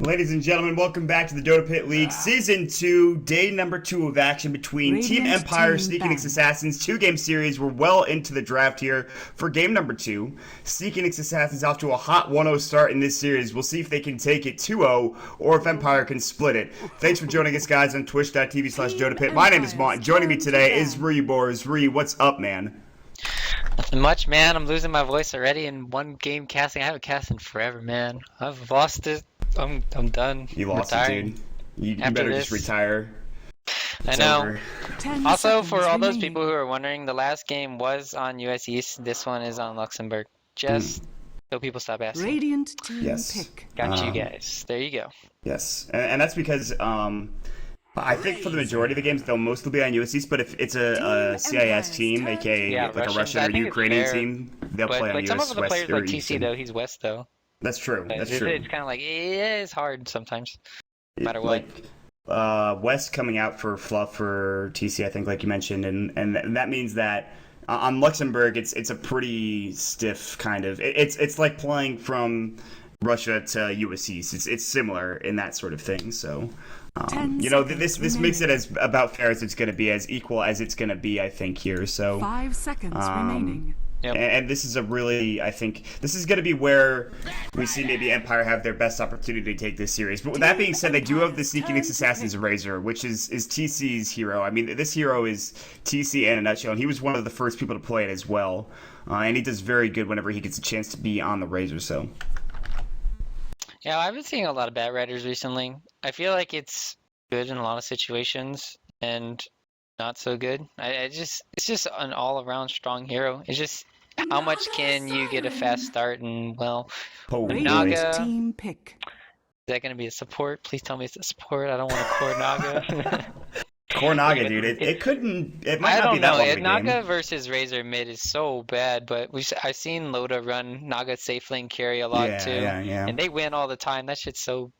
Ladies and gentlemen, welcome back to the Dota Pit League Season 2, day number 2 of action between Team Empire, Sneaking X Assassins. 2-game series. We're well into the draft here for game number 2. Sneaking X Assassins off to a hot 1-0 start in this series. We'll see if they can take it 2-0 or if Empire can split it. Thanks for joining us, guys, on twitch.tv/DotaPit. My name is Mont. Joining me today is Ree Bors. Ree, what's up, man? Nothing much, man. I'm losing my voice already in one game casting. I haven't cast in forever, man. I've lost it. I'm done. You lost it, dude. You better just retire. I know. Also, for all those people who are wondering, the last game was on US East. This one is on Luxembourg. Just so people stop asking. Radiant team pick. Got you guys. There you go. Yes, and that's because I think for the majority of the games they'll mostly be on US East, but if it's a CIS team, aka like a Russian or Ukrainian team, they'll play on US West. Some of the players like TC Eastern. though, he's West though. That's true. That's true. It's kind of like it's hard sometimes, no matter what. Like West coming out for Fluff for TC, I think, like you mentioned, and that means that on Luxembourg, it's a pretty stiff kind of. It's like playing from Russia to US East. It's similar in that sort of thing. So, this makes it as about fair as it's going to be, as equal as it's going to be, I think here. So 5 seconds remaining. Yep. And this is I think this is going to be where we see maybe Empire have their best opportunity to take this series. But with that being said, they do have the Sneaking X Assassins Razor, which is TC's hero. I mean, this hero is TC in a nutshell, and he was one of the first people to play it as well. And he does very good whenever he gets a chance to be on the Razor, so. Yeah, I've been seeing a lot of bad riders recently. I feel like it's good in a lot of situations and not so good. It's just an all-around strong hero. It's just how much can you get a fast start and Naga team pick. Is that gonna be a support? Please tell me it's a support. I don't want a core Naga. Core Naga, dude. It might not be that long of a game. Naga versus Razor mid is so bad, but I've seen Loda run Naga safe lane carry a lot too. Yeah. And they win all the time. That shit's so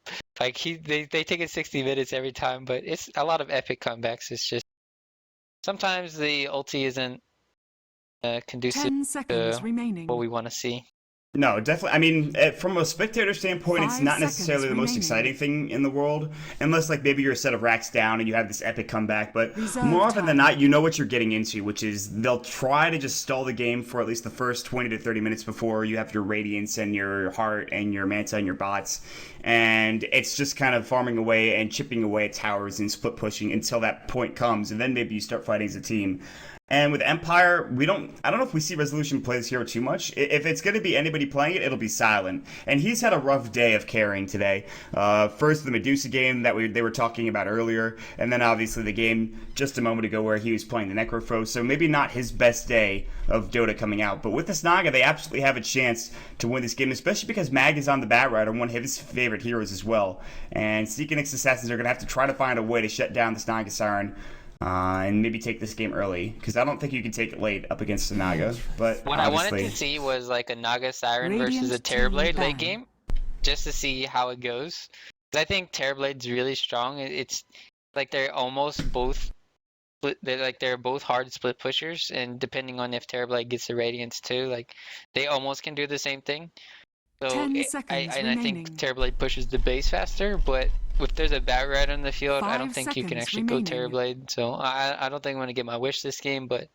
like they take it 60 minutes every time, but it's a lot of epic comebacks. It's just sometimes the ulti isn't conducive 10 seconds to remaining. what we want to see. No, definitely. I mean, from a spectator standpoint, it's not necessarily the most exciting thing in the world, unless like maybe you're a set of racks down and you have this epic comeback. But more often than not, you know what you're getting into, which is they'll try to just stall the game for at least the first 20 to 30 minutes before you have your Radiance and your Heart and your Manta and your bots. And it's just kind of farming away and chipping away at towers and split pushing until that point comes, and then maybe you start fighting as a team. And with Empire, I don't know if we see Resolution play this hero too much. If it's going to be anybody playing it, it'll be Silent. And he's had a rough day of carrying today. First, the Medusa game that they were talking about earlier, and then obviously the game just a moment ago where he was playing the Necrophos. So maybe not his best day of Dota coming out. But with this Naga, they absolutely have a chance to win this game, especially because Mag is on the Bat Rider, one of his favorite heroes as well. And Sneaking X Assassins are going to have to try to find a way to shut down this Naga Siren. And maybe take this game early, because I don't think you can take it late up against the Naga. But what I wanted to see was like a Naga Siren versus a Terrorblade late game, just to see how it goes. I think Terrorblade's really strong. It's like they're almost both split. They're both hard split pushers, and depending on if Terrorblade gets the Radiance too, like they almost can do the same thing. So I think Terrorblade pushes the base faster, but if there's a Bat Rider in the field, I don't think you can actually go Terrorblade. So I don't think I'm going to get my wish this game, but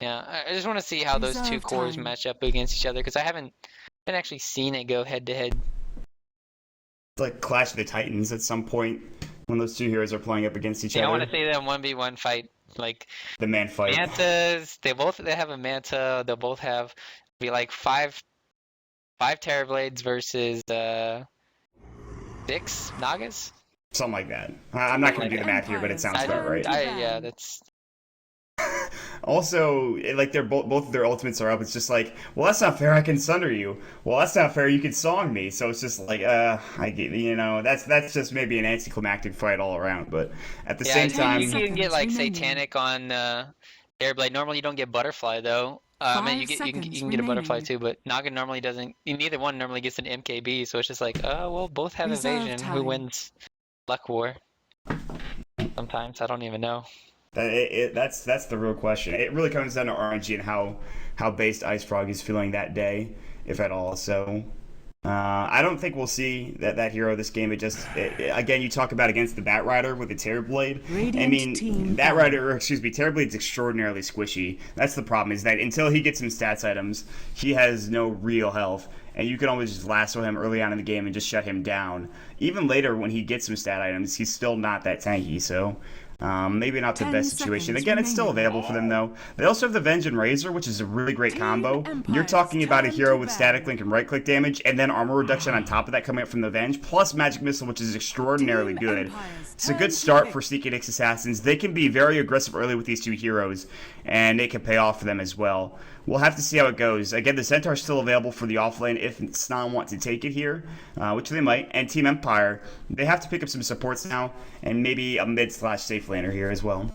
yeah, I just want to see how those two cores match up against each other, because I haven't actually seen it go head to head. It's like Clash of the Titans at some point when those two heroes are playing up against each other. I want to see them 1v1 fight, like the man fight. Mantas, they have a Manta. They'll both be like five Terrorblades versus 6 Nagas? Something like that. I'm not going to do the math here, but it sounds about right. Yeah, that's... Also, like both of their ultimates are up. It's just like, well, that's not fair. I can sunder you. Well, that's not fair. You can song me. So it's just like, I get, that's just maybe an anticlimactic fight all around. But at the same time, you can get like Satanic on Airblade. Normally, you don't get Butterfly though. I mean, you can get a Butterfly too, but Naga normally doesn't. Neither one normally gets an MKB. So it's just like, well, both have evasion. Who wins? Luck War. Sometimes I don't even know. That's the real question. It really comes down to RNG and how based Ice Frog is feeling that day, if at all. So I don't think we'll see that hero this game. Again, you talk about against the Batrider with the Terrorblade. I mean, Terrorblade's extraordinarily squishy. That's the problem, is that until he gets some stats items, he has no real health. And you can always just lasso him early on in the game and just shut him down. Even later, when he gets some stat items, he's still not that tanky, so... maybe not the best situation. Again, it's still available for them, though. They also have the Venge and Razor, which is a really great combo. You're talking about a hero with static link and right-click damage, and then armor reduction on top of that coming up from the Venge, plus Magic Missile, which is extraordinarily good. It's a good start for Sneaky Nyx Assassins. They can be very aggressive early with these two heroes, and it can pay off for them as well. We'll have to see how it goes. Again, the Centaur is still available for the offlane if Snom want to take it here, which they might. And Team Empire, they have to pick up some supports now, and maybe a mid/safe laner here as well.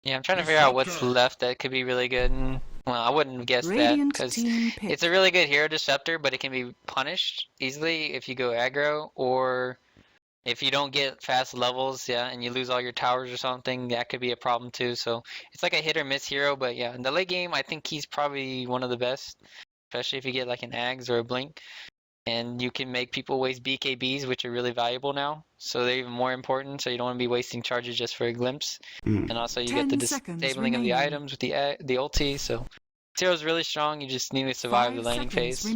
Yeah, I'm trying to figure out what's left that could be really good. And, well, I wouldn't guess that, because it's a really good hero disruptor, but it can be punished easily if you go aggro, or if you don't get fast levels, yeah, and you lose all your towers or something, that could be a problem too. So it's like a hit or miss hero, but yeah, in the late game, I think he's probably one of the best, especially if you get like an Ags or a Blink. And you can make people waste BKBs, which are really valuable now. So they're even more important, so you don't want to be wasting charges just for a glimpse. And also you get the disabling of the items with the ulti, so this hero's really strong, you just need to survive the laning phase.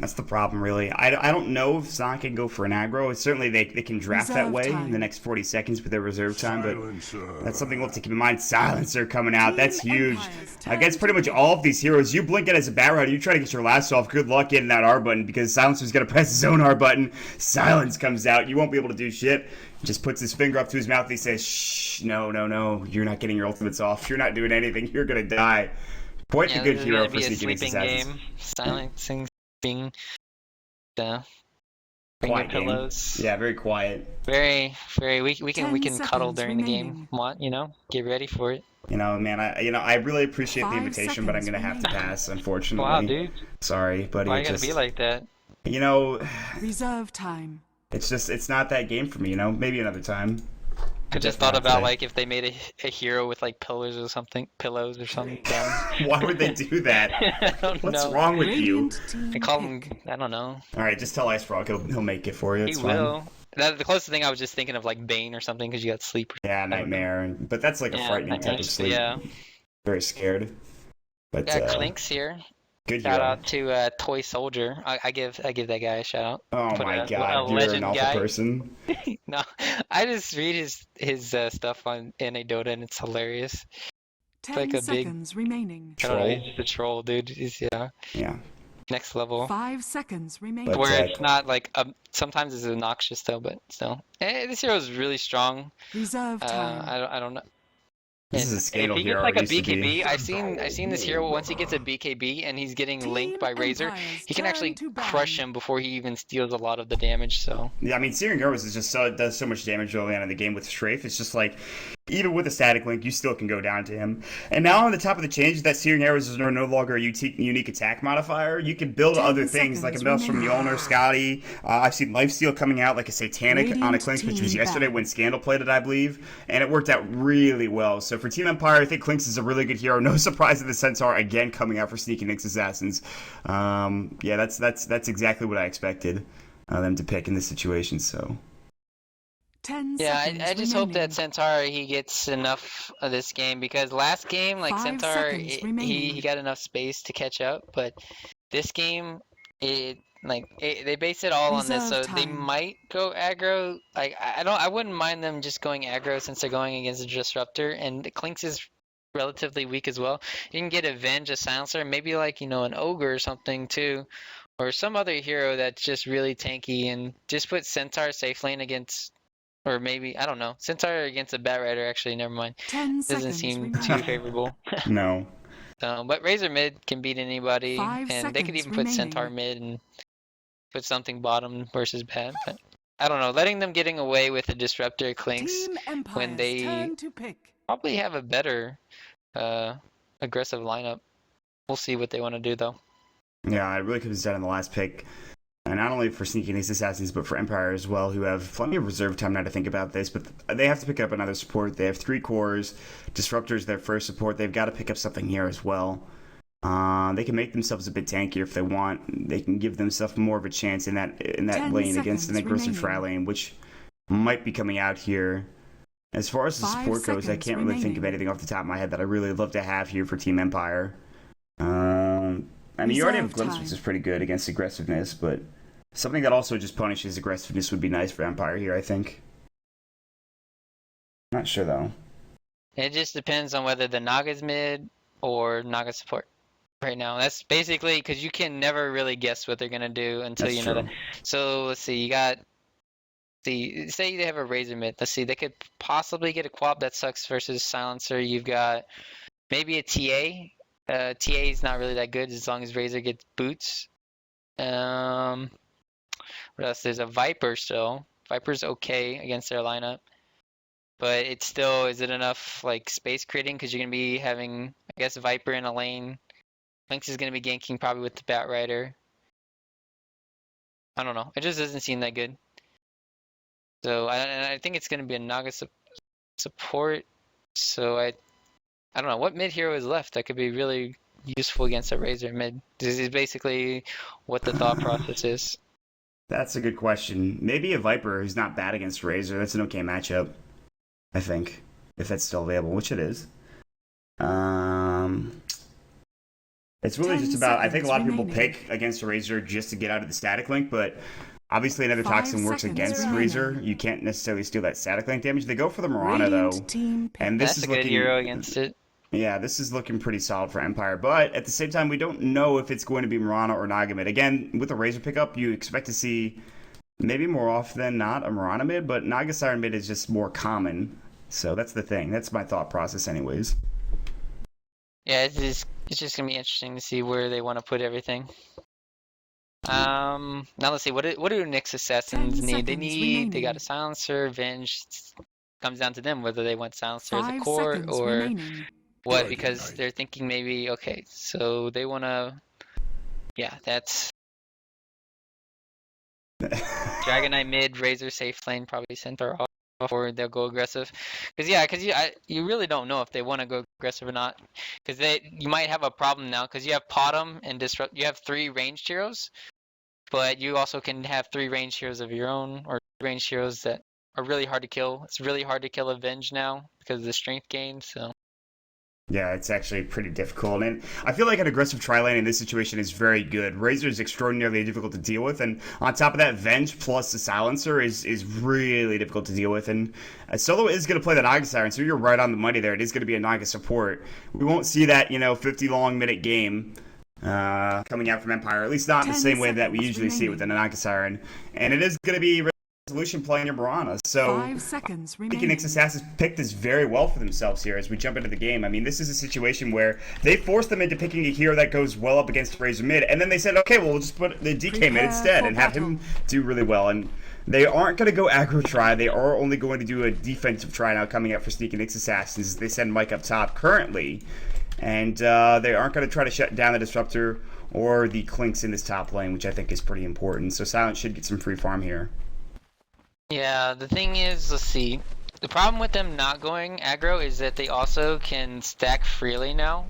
That's the problem, really. I don't know if Zon can go for an aggro. Certainly they can draft that way in the next 40 seconds with their reserve time, but that's something we'll have to keep in mind. Silencer coming out. That's huge. Against pretty much all of these heroes, you blink it as a Batrider, you try to get your last off, good luck getting that R button, because Silencer's going to press his own R button. Silence comes out. You won't be able to do shit. He just puts his finger up to his mouth and he says, shh, no, you're not getting your ultimates off. You're not doing anything. You're going to die. Quite a good hero for Sneaky Nyx Assassins. Silencing. Bring your pillows. Yeah, very quiet. Very. We can cuddle during the game. Get ready for it. Man, I really appreciate the invitation, but I'm gonna have to pass, unfortunately. Wow, dude. Sorry, buddy. Why you gotta be like that? Reserve time. It's not that game for me. Maybe another time. I just thought about like if they made a hero with like pillows or something. Why would they do that? I don't know. What's wrong with you? I call him. I don't know. All right, just tell Ice Frog he'll make it for you. It's he fine. Will. The closest thing I was just thinking of like Bane or something because you got sleep. Yeah, Nightmare, but that's like a frightening type of sleep. Yeah. Very scared. But got Clinks here. Good shout out to Toy Soldier. I give that guy a shout out. Oh my god, you're an awful person. No, I just read his stuff in a Dota and it's hilarious. 10 like a seconds remaining. Troll. He's just a troll, dude. He's next level. 5 seconds remaining. Where it's not like sometimes it's obnoxious though, but still, this hero is really strong. Reserve time. I don't know. This is a scale if he hero. gets like a BKB, I've seen this hero once he gets a BKB and he's getting linked by Razor, he can actually crush him before he even steals a lot of the damage. So yeah, I mean, Searing Arrows is just does so much damage early on in the game with Strafe. It's just like even with a static link, you still can go down to him. And now on the top of the change, that Searing Arrows is no longer a unique attack modifier. You can build other things like a build from Mjolnir, Scotty. I've seen Lifesteal coming out like a Satanic on a Clinks, which was yesterday when Scandal played it, I believe, and it worked out really well. So for Team Empire, I think Clinks is a really good hero. No surprise that the Centaur again coming out for Sneaky Nyx Assassins. Yeah, that's exactly what I expected them to pick in this situation. So. 10 yeah, seconds I just remaining. hope that Centaur he gets enough of this game because last game like 5 Centaur seconds remaining. he got enough space to catch up, but this game they base it all on this, so Reserve they time. might go aggro. Like I wouldn't mind them just going aggro since they're going against a disruptor, and Clinks is relatively weak as well. You can get Avenge, a Silencer, maybe like an Ogre or something too, or some other hero that's just really tanky, and just put Centaur safe lane against. Or maybe, I don't know. Centaur against a Batrider, actually, never mind. 10 Doesn't seconds seem remaining. too favorable. No. But Razor mid can beat anybody, 5 and they could seconds even put remaining. Centaur mid and put something bottom versus bad. But I don't know. Letting them getting away with a Disruptor Clinks Team Empire's when they turn to pick. probably have a better aggressive lineup. We'll see what they want to do, though. Yeah, it really comes down to the last pick. And not only for Sneaky Nyx Assassins, but for Empire as well, who have plenty of reserve time now to think about this. But they have to pick up another support. They have 3 cores. Disruptor's their first support. They've got to pick up something here as well. They can make themselves a bit tankier if they want. They can give themselves more of a chance in that 10 lane against an seconds aggressive tri remaining. lane, which might be coming out here. As far as the 5 support goes, I seconds can't really think of remaining. anything off the top of my head that I really love to have here for Team Empire. I mean, you already have Reserve Glimpse, time. which is pretty good against aggressiveness, but something that also just punishes aggressiveness would be nice for Empire here, I think. Not sure, though. It just depends on whether the Naga's mid or Naga support right now. That's basically because you can never really guess what they're gonna do until That's you know true. that. So let's see, you got say they have a Razor mid. Let's see, they could possibly get a Quap that sucks versus Silencer. You've got maybe a TA. TA is not really that good as long as Razor gets boots. What else? There's a Viper still. Viper's okay against their lineup. But it's still, is it enough like space creating? Because you're gonna be having, I guess, Viper in a lane. Lynx is gonna be ganking probably with the Bat Rider. I don't know. It just doesn't seem that good. So I think it's gonna be a Naga support. So I don't know what mid hero is left that could be really useful against a Razor mid. This is basically what the thought process is. That's a good question. Maybe a Viper who's not bad against Razor. That's an okay matchup, I think, if that's still available, which it is. It's really 10 just about, I think a seconds lot of people remaining. pick against Razor just to get out of the static link, but obviously another 5 toxin works seconds against remaining. Razor. You can't necessarily steal that static link damage. They go for the Mirana, though. Radiant team pick. And this That's is a good looking, hero against it. yeah, this is looking pretty solid for Empire. But at the same time, we don't know if it's going to be Mirana or Naga mid. Again, with the Razor pickup, you expect to see maybe more often than not a Mirana mid, but Naga Siren mid is just more common. So that's the thing. That's my thought process, anyways. Yeah, it's just gonna be interesting to see where they want to put everything. Now let's see. What do Nyx assassins 10 need? They seconds got a remaining. silencer, Venge. Comes down to them whether they want silencer as a 5 core seconds or remaining. what, because they're thinking maybe okay, so they wanna, yeah, that's Dragon Knight mid, Razor safe lane, probably center off, or they'll go aggressive. Because yeah, because you really don't know if they want to go aggressive or not. Because you might have a problem now because you have Potom and Disrupt. You have 3 ranged heroes, but you also can have 3 ranged heroes of your own or ranged heroes that are really hard to kill. It's really hard to kill Avenge now because of the strength gain. So Yeah, it's actually pretty difficult. And I feel like an aggressive tri-lane in this situation is very good. Razor is extraordinarily difficult to deal with. And on top of that, Venge plus the Silencer is really difficult to deal with. And Solo is going to play the Naga Siren, so you're right on the money there. It is going to be a Naga support. We won't see that, 50 long minute game coming out from Empire, at least not in the 10 same way that we seconds usually see it with the remaining. Naga Siren. And it is going to be Resolution playing your Mirana. So 5 seconds I think remaining. Nyx Assassins picked this very well for themselves here as we jump into the game. I mean, this is a situation where they forced them into picking a hero that goes well up against Razor mid, and then they said, okay, well, we'll just put the DK mid Prepare instead for and have him battle. do really well. And they aren't going to go aggro try. They are only going to do a defensive try now coming out for sneaking Nyx Assassins. They send Mike up top currently, and they aren't going to try to shut down the Disruptor or the Clinks in this top lane, which I think is pretty important. So Silent should get some free farm here. yeah, the thing is, let's see. The problem with them not going aggro is that they also can stack freely now.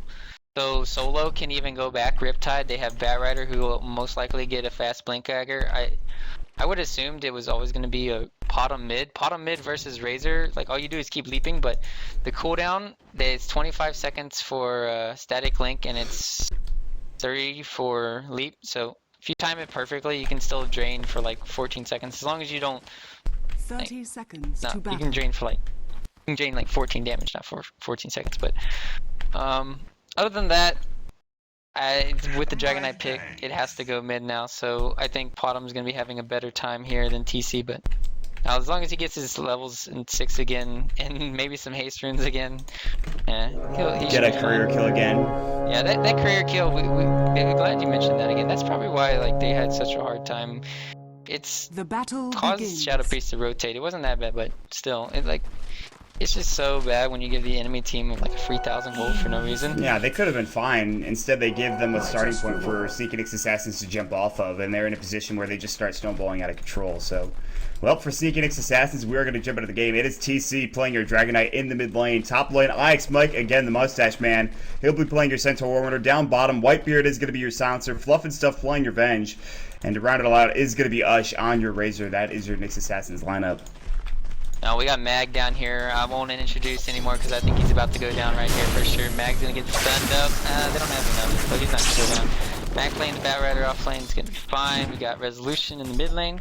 So Solo can even go back Riptide. They have Bat Rider who will most likely get a fast blink dagger. I would assumed it was always going to be a Potom mid. Potom mid versus Razor, like all you do is keep leaping, but the cooldown, it's 25 seconds for static link and it's 30 for leap. So if you time it perfectly, you can still drain for like 14 seconds. As long as you don't, 30 seconds no, to you battle. can drain for like, you can drain like 14 damage, not for 14 seconds. But other than that, with the Dragon Knight pick, it has to go mid now. So I think Potom's gonna be having a better time here than TC. But now, as long as he gets his levels in 6 again and maybe some haste runes again, yeah, he Get should a be career fine. kill again. Yeah, that career kill. We're glad you mentioned that again. That's probably why like they had such a hard time. It's The battle caused begins. Shadow Priest to rotate. It wasn't that bad, but still, it like It's just so bad when you give the enemy team like a 3,000 gold for no reason. Yeah, they could have been fine. Instead, they give them a starting point for Sneak and X Assassins to jump off of, and they're in a position where they just start snowballing out of control. So, well, for Sneak and X Assassins, we are going to jump into the game. It is TC playing your Dragon Knight in the mid lane. Top lane, IX Mike, again, the mustache man. He'll be playing your Centaur Warrior. Down bottom, Whitebeard is going to be your Silencer. Fluff and Stuff playing your Venge. And to round it all out is going to be Ush on your Razor. That is your Nyx Assassins lineup. Now we got Mag down here. I won't introduce anymore because I think he's about to go down right here for sure. Mag's gonna get stunned up. They don't have enough, but he's not gonna go down. Back lane, the Bat Rider off lane is gonna be fine. We got Resolution in the mid lane.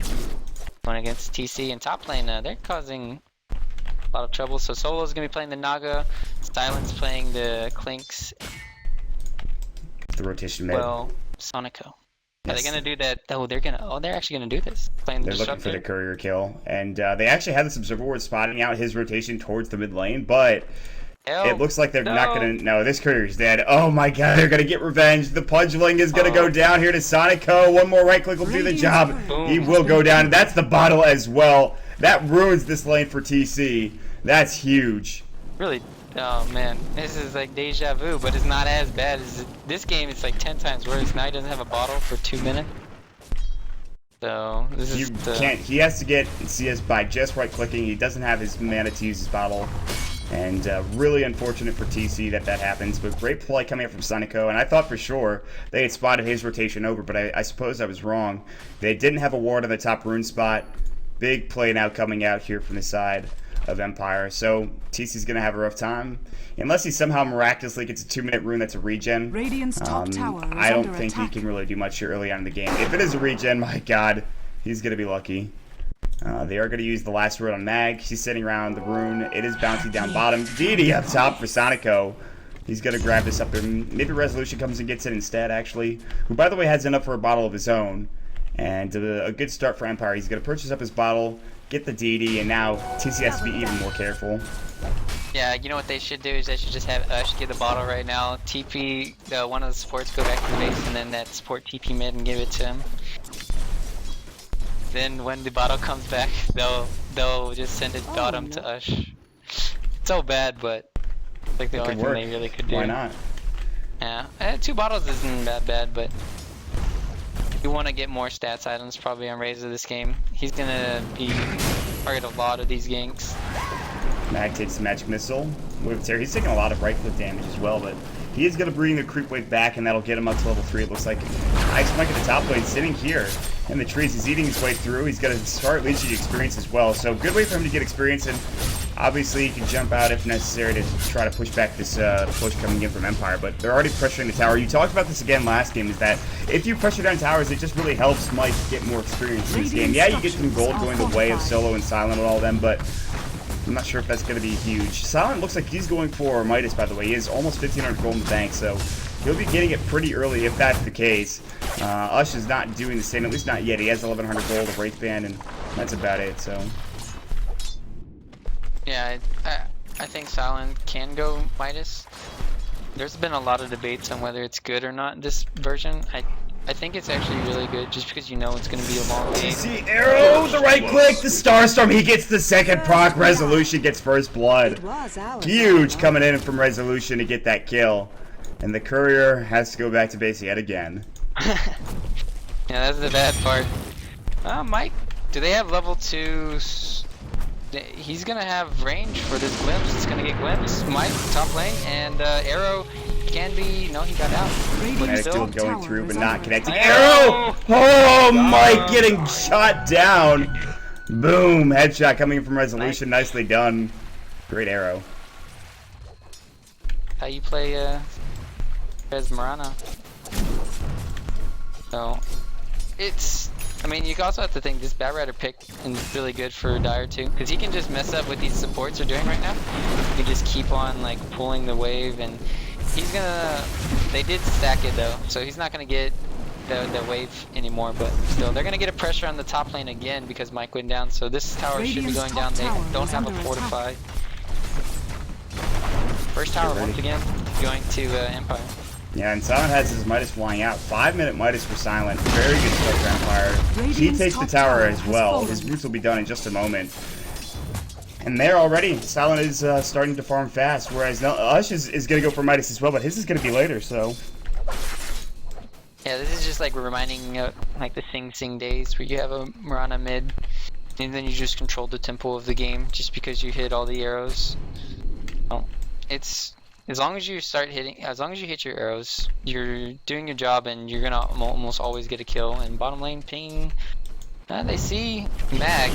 Going against TC and top lane. They're causing a lot of trouble. So Solo's gonna be playing the Naga. Silence playing the Clinks. The rotation mid. Well, Sonico. Are Yes. they gonna do that? Oh, they're actually gonna do this. Playing the They're looking for Disruptor. the courier kill, and they actually had this observer ward spotting out his rotation towards the mid lane, but it looks like they're not gonna. No, this courier's dead. Oh my god, they're gonna get revenge. The Pudgeling is gonna go down here to Sonico. One more right click will do the job. He will go down. That's the bottle as well. That ruins this lane for TC. That's huge. Really? Oh man, this is like deja vu, but it's not as bad as this game. It's like 10 times worse. Now he doesn't have a bottle for 2 minutes. So this is Can't. He has to get CS by just right clicking. He doesn't have his mana to use his bottle, and really unfortunate for TC that happens. But great play coming up from Sonico, and I thought for sure they had spotted his rotation over, but I suppose I was wrong. They didn't have a ward on the top rune spot. Big play now coming out here from the side of Empire. So TC's gonna have a rough time unless he somehow miraculously gets a 2-minute rune that's a regen. Radiant's top tower is I don't under think attack. he can really do much here early on in the game. If it is a regen, my god, he's gonna be lucky. They are gonna use the last rune on Mag. She's sitting around the rune. It is bouncing down bottom. DD up top for Sonico. He's gonna grab this up there. Maybe Resolution comes and gets it instead, actually. Who, by the way, has enough for a bottle of his own. And a good start for Empire. He's gonna purchase up his bottle, get the DD, and now TC has to be even more careful. Yeah, you know what they should do is they should just have Ush get the bottle right now. TP one of the supports go back to the base, and then that support TP mid and give it to him. Then when the bottle comes back, they'll just send it bottom to Ush. So bad, but like the only thing they really could do. Why not? Yeah, 2 bottles isn't that bad, but you want to get more stats items probably on Razor this game. He's gonna be target a lot of these ganks. Mag takes the magic missile. He's taking a lot of right click damage as well, but he is going to bring the creep wave back, and that'll get him up to level 3. It looks like Ice Mike at the top lane sitting here in the trees. He's eating his way through. He's going to start leeching experience as well. So good way for him to get experience, and obviously he can jump out if necessary to try to push back this push coming in from Empire. But they're already pressuring the tower. You talked about this again last game, is that if you pressure down towers, it just really helps Mike get more experience in this game. Yeah, you get some gold going the way of Solo and Silent and all them, but I'm not sure if that's going to be huge. Silent looks like he's going for Midas, by the way. He has almost 1,500 gold in the bank, so he'll be getting it pretty early if that's the case. Ush is not doing the same, at least not yet. He has 1,100 gold of Wraith Band, and that's about it, so. Yeah, I think Silent can go Midas. There's been a lot of debates on whether it's good or not in this version. I think it's actually really good just because you know it's going to be a long game. TC arrow, the right click, the Starstorm, he gets the second proc, Resolution gets first blood. Huge coming in from Resolution to get that kill. And the courier has to go back to base yet again. Yeah, that's the bad part. Mike, do they have level 2? He's going to have range for this glimpse. It's going to get glimpse. Mike, top lane, and Arrow can be... No, he got out. But still going through, but not connecting. Arrow! Oh, Mike getting shot down. Boom, headshot coming from Resolution. Nicely done. Great arrow. How you play Marana. So, it's... I mean, you also have to think this Bat Rider pick is really good for Dire too, because he can just mess up what these supports are doing right now. He can just keep on like pulling the wave, and he's gonna... They did stack it though, so he's not gonna get the wave anymore, but still, they're gonna get a pressure on the top lane again because Mike went down, so this tower should be going down. They don't have a fortify. First tower once again going to Empire. Yeah, and Silent has his Midas flying out. 5-minute Midas for Silent. Very good start for Empire. He takes the tower as well. His boots will be done in just a moment. And there already, Silent is starting to farm fast, whereas Ush is going to go for Midas as well, but his is going to be later, so... Yeah, this is just like reminding like the Sing Sing days where you have a Mirana mid, and then you just control the tempo of the game just because you hit all the arrows. Well, it's... As long as you hit your arrows, you're doing your job and you're gonna almost always get a kill. And bottom lane ping, they see Mag,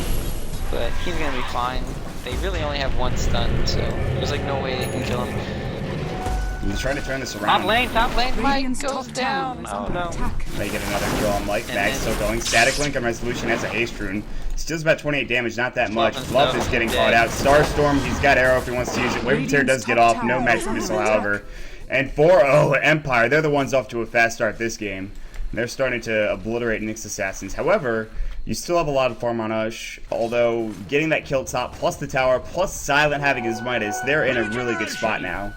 but he's gonna be fine. They really only have one stun, so there's like no way they can kill him. He's trying to turn this around. Top lane, Mike goes down. Oh no. They get another kill on Mike. Mag's still going. Static Link on Resolution has a haste rune. Steals about 28 damage, not that much. Fluff is getting caught out. Starstorm, he's got arrow if he wants to use it. Wave of Tear does get off. No magic missile, however. And 4-0 Empire, they're the ones off to a fast start this game. They're starting to obliterate Nyx Assassins. However, you still have a lot of farm on Ush, although getting that kill top, plus the tower, plus Silent having his Midas, they're in a really good spot now.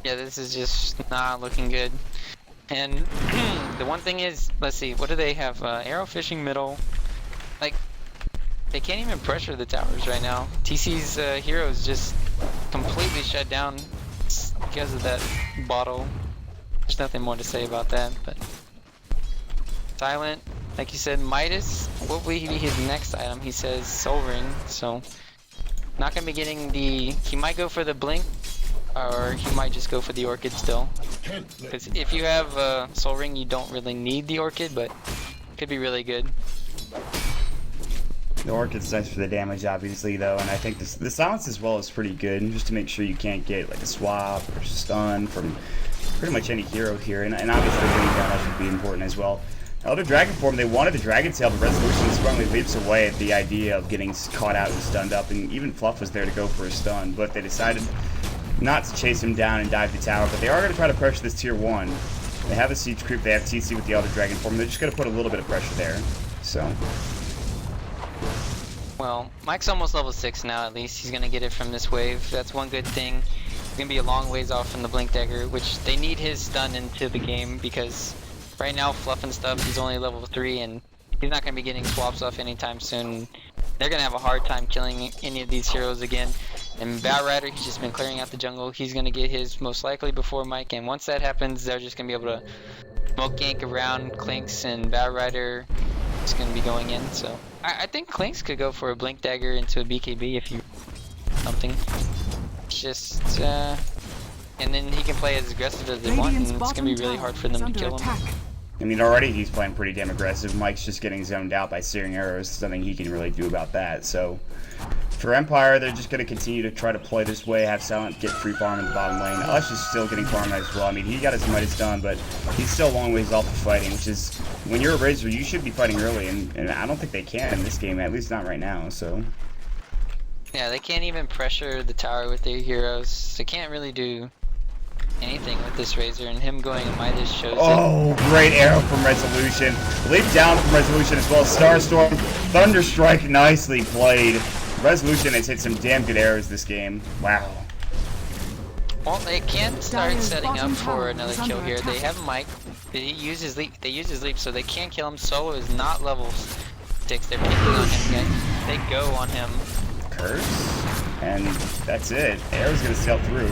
Yeah, this is just not looking good. And the one thing is, let's see, what do they have? Arrow fishing middle. Like, they can't even pressure the towers right now. TC's heroes just completely shut down because of that bottle. There's nothing more to say about that, but... Silent, like you said, Midas, what will be his next item? He says Soul Ring, so... Not gonna be getting the... He might go for the Blink, or he might just go for the Orchid still. Because if you have Soul Ring, you don't really need the Orchid, but it could be really good. The Orchid's nice for the damage, obviously, though, and I think the silence as well is pretty good, just to make sure you can't get like a swap or stun from pretty much any hero here, and obviously bringing down that should be important as well. Elder Dragon form, they wanted the Dragon Tail, but Resolution strongly leaps away at the idea of getting caught out and stunned up, and even Fluff was there to go for a stun, but they decided not to chase him down and dive the tower, but they are going to try to pressure this tier 1. They have a siege creep, they have TC with the Elder Dragon form, they're just going to put a little bit of pressure there, so... Well, Mike's almost level 6 now at least. He's gonna get it from this wave. That's one good thing. He's gonna be a long ways off from the Blink Dagger, which they need his stun into the game because right now, Fluff and stuff, he's only level 3 and he's not gonna be getting swaps off anytime soon. They're gonna have a hard time killing any of these heroes again. And Batrider, he's just been clearing out the jungle. He's gonna get his most likely before Mike, and once that happens, they're just gonna be able to smoke gank around Clinks, and Batrider is gonna be going in, so... I think Clinks could go for a Blink Dagger into a BKB if you... something. Just, and then he can play as aggressive as they want, and it's gonna be really hard for them to kill him. I mean, already he's playing pretty damn aggressive. Mike's just getting zoned out by searing arrows. There's nothing he can really do about that, so... For Empire, they're just going to continue to try to play this way, have Silent get free farm in the bottom lane. Ush is still getting farm as well. I mean, he got his Midas done, but he's still a long ways off of fighting, which is, when you're a Razor, you should be fighting early, and I don't think they can in this game, at least not right now, so... Yeah, they can't even pressure the tower with their heroes. They can't really do anything with this Razor, and him going Midas shows Oh, great arrow from Resolution. Leap down from Resolution as well. Starstorm, Thunderstrike, nicely played. Resolution has hit some damn good arrows this game. Wow. Well, they can start setting up for another kill here. They have Mike. They use his leap, so they can kill him. Solo is not level 6. They're picking on him again. They go on him. Curse. And that's it. Arrow's gonna sail through.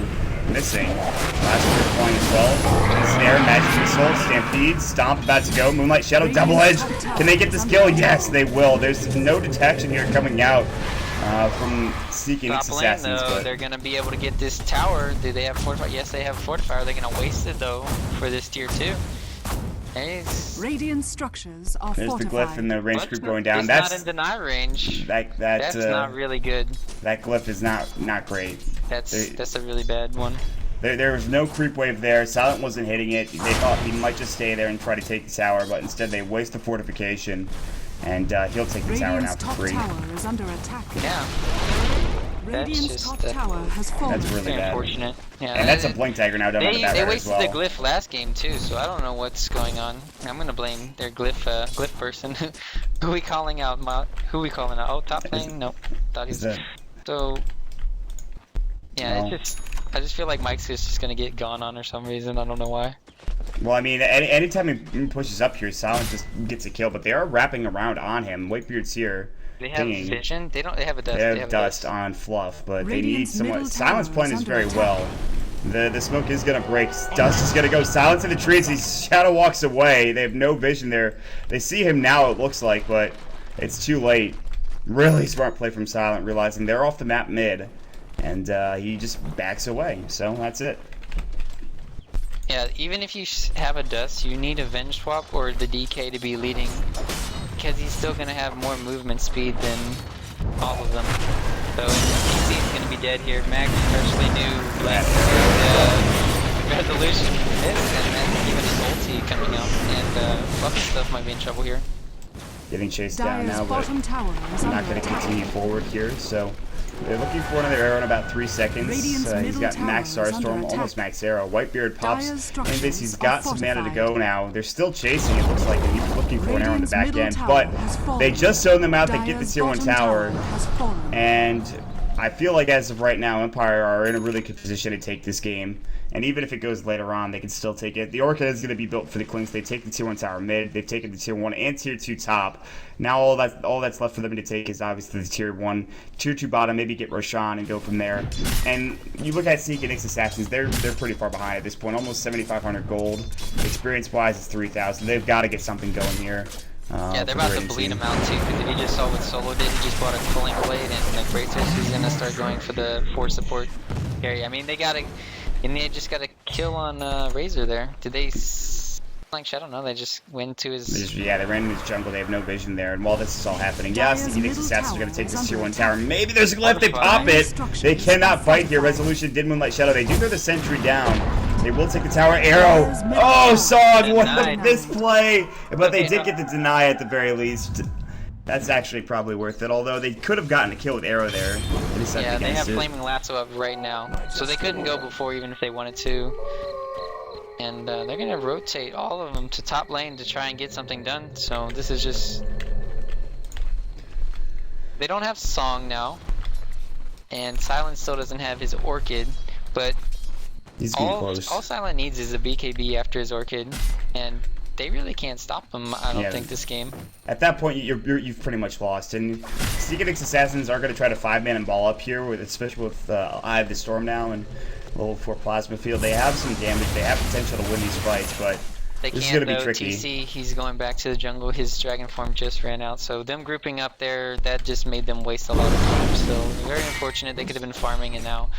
Missing. Last turret flying as well. Snare, Magic Missile, Stampede, Stomp about to go. Moonlight Shadow, Double Edge. Can they get this kill? Yes, they will. There's no detection here coming out from seeking Nyx Assassins. Though, they're gonna be able to get this tower. Do they have Fortify? Yes, they have Fortify. Are they gonna waste it though for this tier 2? Radiant structures are There's fortified. the glyph and the range group going down. That's not in deny range. That's not really good. That glyph is not great. That's a really bad one. There was no creep wave there. Silent wasn't hitting it. They thought he might just stay there and try to take the tower, but instead they waste the fortification, and he'll take the tower now for free. Radiant's top tower is under attack. Yeah. Radiant's top tower has fallen. That's really bad. Unfortunate. Yeah, and that's a Blink Dagger now done on the Batrider as well. They wasted the glyph last game too, so I don't know what's going on. I'm gonna blame their glyph person. Who we calling out? Who we calling out? Oh, top lane? Nope. Thought he's so. Yeah, well, I just feel like Mike's just gonna get gone on for some reason. I don't know why. Well, I mean, anytime he pushes up here, Silent just gets a kill, but they are wrapping around on him. Whitebeard's here. They have Dinging. vision. They don't. They have a dust. They have dust on Fluff, but they need Radiant's someone. middle Silence tower playing is this very under well. The smoke is gonna break. Dust is gonna go. Silence in the trees. He shadow walks away. They have no vision there. They see him now, it looks like, but it's too late. Really smart play from Silent, realizing they're off the map mid, and he just backs away. So that's it. Yeah, even if you have a dust, you need a Venge Swap or the DK to be leading, because he's still gonna have more movement speed than all of them. So PC is gonna be dead here. Max freshly new Blink resolution missed, and then even his ulti coming out, and Fluffy stuff might be in trouble here. Getting chased down Dire's now, but bottom tower is not under going to attack. continue forward here. So they're looking for another arrow in about 3 seconds. Radiant's He's middle got tower max is under Starstorm, attack. almost max arrow. Whitebeard pops Dire's in this. He's structures got are some mana to fortified. go now. They're still chasing, it looks like. And he's looking for an arrow on the Radiant's back middle end. tower But has fallen. they just zoned them out. They get the Dire's tier 1 bottom tower. has fallen. And I feel like as of right now, Empire are in a really good position to take this game. And even if it goes later on, they can still take it. The Orchid is going to be built for the Clinks. They take the tier 1 tower mid. They've taken the tier 1 and tier 2 top. Now all that's left for them to take is obviously the tier 1, tier 2 bottom. Maybe get Roshan and go from there. And you look at Seek and Nyx Assassins, they're pretty far behind at this point. Almost 7,500 gold. Experience-wise, it's 3,000. They've got to get something going here. Yeah, they're for the about to rating bleed team. him out too, because if you just saw what Solo did, he just bought a Culling Blade and the Kratos is gonna start going for the 4 support carry. I mean, they just got a kill on Razor there. Did they like, I don't know, they just went to his... They ran into his jungle. They have no vision there. And while this is all happening, yes, the Dire's Nyx middle Assassins are tower going to take is this tier under 1 attack. tower. Maybe there's a glyph. They pop it. Dire's They cannot structures fight are here. fortified. Resolution did Moonlight Shadow. They do throw the sentry down. They will take the tower. Arrow. Dire's middle Oh, tower Sog, what a denied. misplay. But they did Yeah. get the deny at the very least. That's actually probably worth it. Although they could have gotten a kill with Arrow there. They decided Yeah, they against have it. Flaming Lasso up right now, so they couldn't go before even if they wanted to. And they're gonna rotate all of them to top lane to try and get something done. So this is just... They don't have Song now, and Silent still doesn't have his Orchid, but He's getting all close. Silent needs is a BKB after his Orchid, and they really can't stop him, I don't Yeah. think, this game. At that point, you've pretty much lost. And Seek and Nyx Assassins are going to try to 5-man and ball up here, especially with Eye of the Storm now and level 4 Plasma Field. They have some damage. They have potential to win these fights, but They this is can't going to be though. tricky. TC, he's going back to the jungle. His dragon form just ran out, so them grouping up there, that just made them waste a lot of time. So very unfortunate. They could have been farming, and now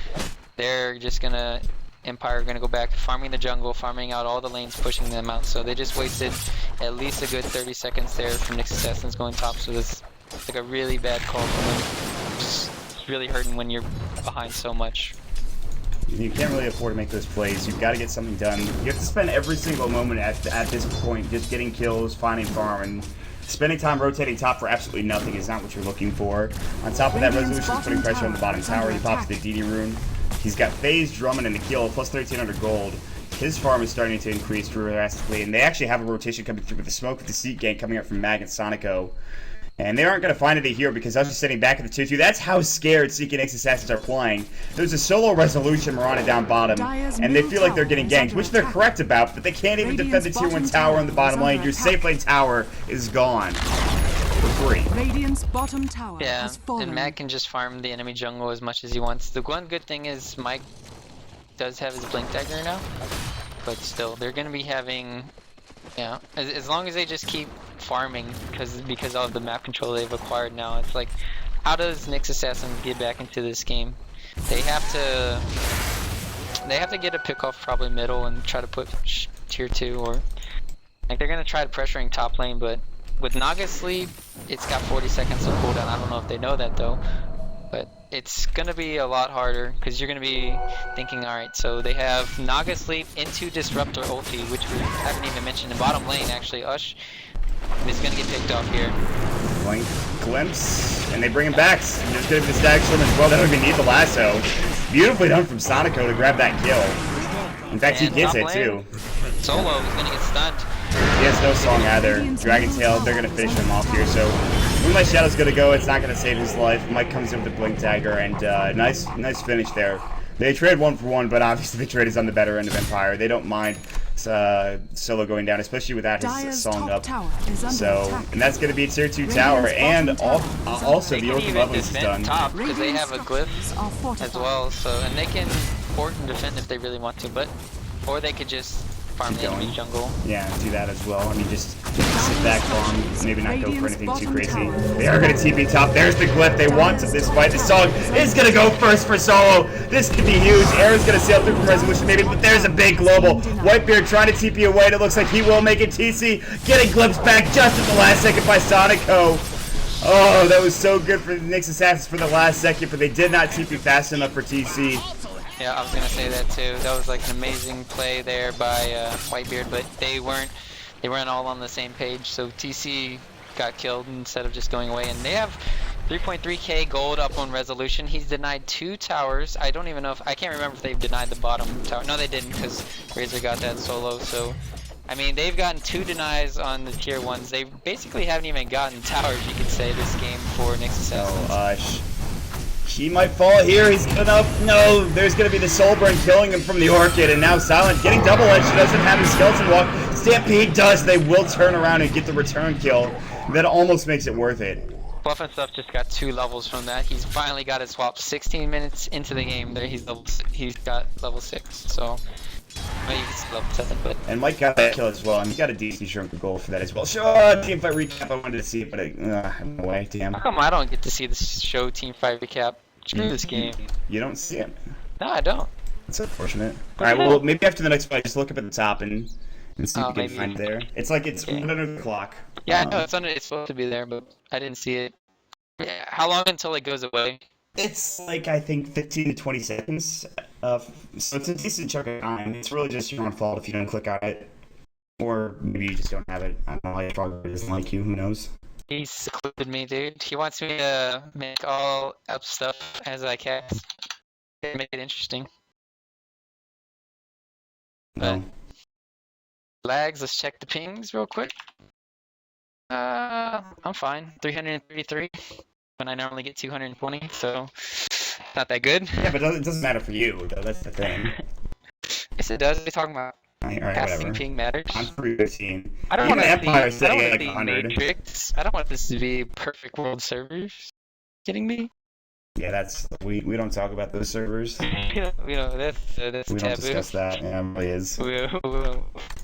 they're just gonna... Empire gonna go back farming the jungle, farming out all the lanes, pushing them out. So they just wasted at least a good 30 seconds there from Nyx Assassins going top. So this is like a really bad call from them. It's really hurting when you're behind so much. You can't really afford to make those plays. You've got to get something done. You have to spend every single moment at this point just getting kills, finding farm, and spending time rotating top for absolutely nothing is not what you're looking for. On top of that, Radiant's Resolution's putting bottom pressure on the bottom tower is tower. He under pops the attack. DD rune. He's got Phase, Drummond, and the kill, plus 1,300 gold. His farm is starting to increase drastically, and they actually have a rotation coming through with the smoke with the Seat gank coming up from Mag and Sonico. And they aren't going to find it here because I was just sitting back at the 2-2. That's how scared Seek and Nyx Assassins are playing. There's a solo Resolution Mirana down bottom, Dire's and they middle feel like they're tower getting is ganked, under which they're attack. correct about, but they can't even defend the Radiant's tier 1 bottom tower in the tower bottom is lane. under Your attack. safe lane tower is gone for free. Radiant's bottom tower Yeah, has fallen. and Matt can just farm the enemy jungle as much as he wants. The one good thing is Mike does have his Blink Dagger now, but still, they're gonna be having... Yeah, as long as they just keep farming, because of the map control they've acquired now, it's like, how does Nyx Assassin get back into this game? They have to get a pick off probably middle and try to put tier 2, or like they're gonna try pressuring top lane, but with Naga Sleep, it's got 40 seconds of cooldown. I don't know if they know that though, but it's gonna be a lot harder because you're gonna be thinking, all right, so they have Naga Sleep into Disruptor ulti, which we haven't even mentioned in bottom lane. Actually, Ush is gonna get picked off here. Blink, glimpse, and they bring him back. There's going to be the Stag Storm as well. They don't even need the lasso. Beautifully done from Sonico to grab that kill. In fact, he And gets top it too. lane, Solo is gonna get stunned. He has no song either. Dragon Tail, they're going to finish him off here. So Moonlight Shadow's going to go. It's not going to save his life. Mike comes in with the Blink Dagger, and nice finish there. They trade 1 for 1, but obviously the trade is on the better end of Empire. They don't mind solo going down, especially without his Dire's song top up. tower is under So, attack. and that's going to be a tier 2 tower, Radiant's and bottom tower is also They the can Orchid even Lovelace is defend done. top because they Radiant have a glyph structures are as fortified. well. So, and they can port and defend if they really want to, but or they could just farm Keep the enemy going. jungle. Yeah, do that as well. I mean, just sit back, farm, maybe not go for Radiant's anything too bottom crazy. tower is They are going to TP top. There's the glyph they want to this fight. The song is going to go first for solo. This could be huge. Aaron's going to sail through from resolution maybe, but there's a big global. Whitebeard trying to TP away, and it looks like he will make it. TC getting glimpsed back just at the last second by Sonico. Oh, that was so good for the Nyx Assassins for the last second, but they did not TP fast enough for TC. Yeah, I was gonna say that too. That was like an amazing play there by Whitebeard, but they weren't all on the same page. So TC got killed instead of just going away, and they have 3.3k gold up on resolution. He's denied 2 towers. I don't even know if I can't remember if they've denied the bottom tower. No, they didn't because Razor got that solo. So I mean, they've gotten 2 denies on the tier 1s. They basically haven't even gotten towers, you could say, this game for Nyx Assassins. He might fall here. He's gonna. No, there's gonna be the Soulburn killing him from the Orchid, and now Silent getting double edge. She doesn't have his skeleton walk. Stampede does. They will turn around and get the return kill. That almost makes it worth it. Fluff and Stuff just got 2 levels from that. He's finally got his swap. 16 minutes into the game, there he's got level 6. So. Well, he's level 7, but And Mike got that kill as well, and he got a decent chunk of gold for that as well. Sure, teamfight recap. I wanted to see it, but no way. Damn. how come I don't get to see the show Team 5 recap? Screw this game. You don't see it. No, I don't. That's unfortunate. All right, well, maybe after the next fight, just look up at the top and see if you can maybe. find it there. It's like it's Okay. right under the clock. Yeah, I know it's supposed to be there, but I didn't see it. Yeah, how long until it goes away? It's like, I think, 15 to 20 seconds. So it's a decent chunk of time. It's really just your own fault if you don't click on it. Or maybe you just don't have it. I don't know, like, probably doesn't like you. Who knows? He secluded me, dude. He wants me to make all up stuff as I cast. Make it interesting. No. Lags, let's check the pings real quick. I'm fine. 333 when I normally get 220, so not that good. Yeah, but it doesn't matter for you, though. That's the thing. Yes, it does. What are you talking about? Alright, Casting whatever. ping matters. I'm 315. I don't Even want to Empire's see, I don't sitting at want like to see 100. Matrix. I don't want this to be perfect world servers. Kidding me? Yeah, that's we don't talk about those servers. you know that's We don't taboo. discuss that. Yeah, it really is.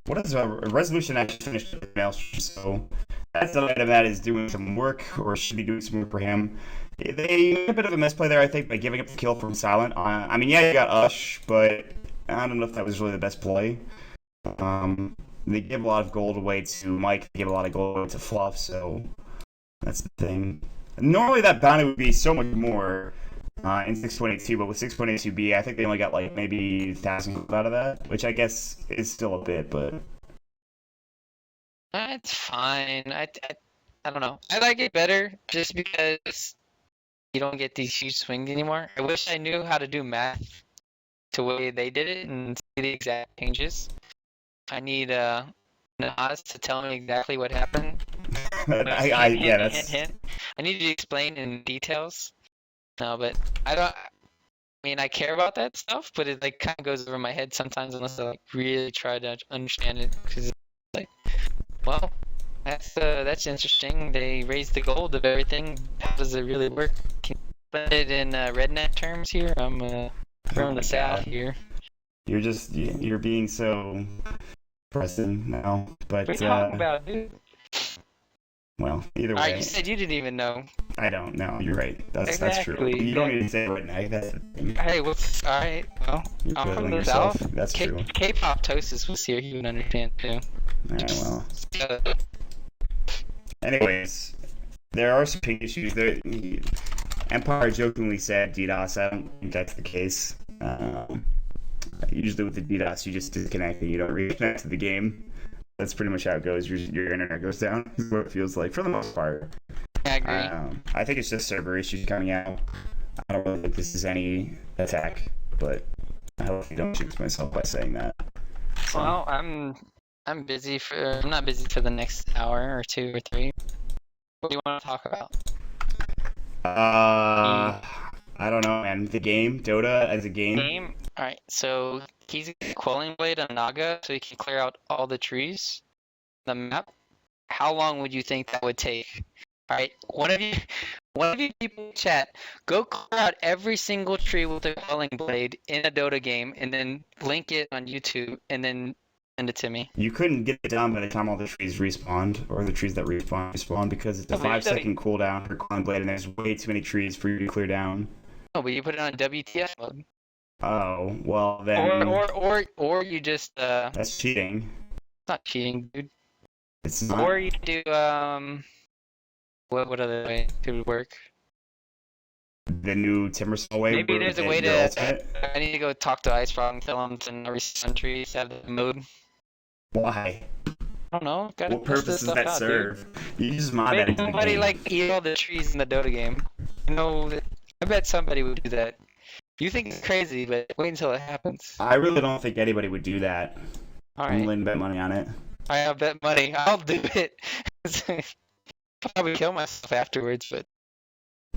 What is resolution actually finished with the maelstrom? So that's an item that is doing some work, or should be doing some work for him. They made a bit of a misplay there, I think, by giving up the kill from Silent. I mean, yeah, you got Ush, but I don't know if that was really the best play. They give a lot of gold away to Mike. They give a lot of gold away to Fluff. So that's the thing. Normally that bounty would be so much more in 6.82, but with 6.82b, I think they only got like maybe 1,000 out of that, which I guess is still a bit, but It's fine. I don't know. I like it better just because you don't get these huge swings anymore. I wish I knew how to do math to the way they did it and see the exact changes. I need Nas to tell me exactly what happened. yeah, that's Hint. I need you to explain in details. No, but I mean, I care about that stuff, but it like kind of goes over my head sometimes unless I like really try to understand it. Because it's like, well, that's interesting. They raised the gold of everything. How does it really work? Can you put it in rednet terms here? I'm throwing this out here. you're being so pressing now, but What are you talking about, dude? well, either Alright, way, you said you didn't even know. I don't know. You're right. That's true. Exactly. You don't need to say it right now. That's the thing. Hey, alright, well, You're I'm from belittling the yourself. south. That's true. K-pop Tosis was here, he would understand too. Alright, well. Uh, Anyways, there are some ping issues. Empire jokingly said DDoS. I don't think that's the case. Usually with the DDoS, you just disconnect and you don't reconnect to the game. That's pretty much how it goes. Your internet goes down. Is what it feels like for the most part. I agree. I think it's just server issues coming out. I don't really think this is any attack, but I hope I don't jinx myself by saying that. So, Well, I'm not busy for the next hour or 2 or 3. What do you want to talk about? I don't know, man. The game, Dota as a game. Alright, so he's a Quelling Blade on Naga, so he can clear out all the trees on the map. How long would you think that would take? Alright, one of you people in chat, go clear out every single tree with a Quelling Blade in a Dota game, and then link it on YouTube, and then send it to me. You couldn't get it done by the time all the trees respawned, or the trees that respawn, because it's a 5-second cooldown for Climb Blade, and there's way too many trees for you to clear down. No, but you put it on WTF mode. Oh, well then... Or you just, That's cheating. It's not cheating, dude. It's not. Or you do, what other way could it work? The new Timbersaw way. Maybe there's a way your to. ultimate? I need to go talk to Icefrog and tell him to not reset trees, have the mode. Why? I don't know. Gotta What test purpose this does stuff that out, serve? Dude. You just mod that Maybe into the somebody game. like eat all the trees in the Dota game. You know, I bet somebody would do that. You think it's crazy, but wait until it happens. I really don't think anybody would do that. All I'm right. willing to bet money on it. I'll bet money. I'll do it. Probably kill myself afterwards, but.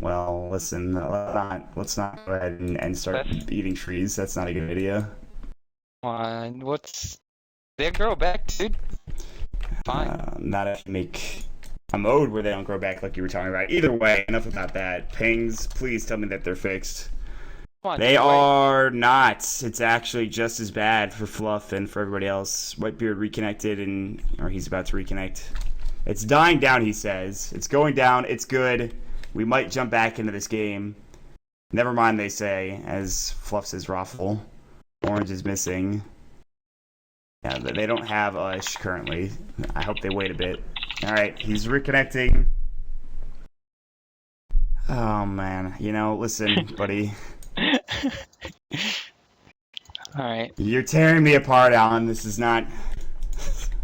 Well, listen, let's not go ahead and start eating trees. That's not a good idea. What's... They grow back, dude. Fine. Not if you make a mode where they don't grow back like you were talking about. Either way, enough about that. Pings, please tell me that they're fixed. Come on, They are not. It's actually just as bad for Fluff and for everybody else. Whitebeard reconnected, or he's about to reconnect. It's dying down, he says. It's going down. It's good. We might jump back into this game. Never mind, they say, as Fluff says Raffle. Orange is missing. Yeah, they don't have Ush currently. I hope they wait a bit. Alright, he's reconnecting. Oh, man. You know, listen, buddy. Alright. You're tearing me apart, Alan. This is not...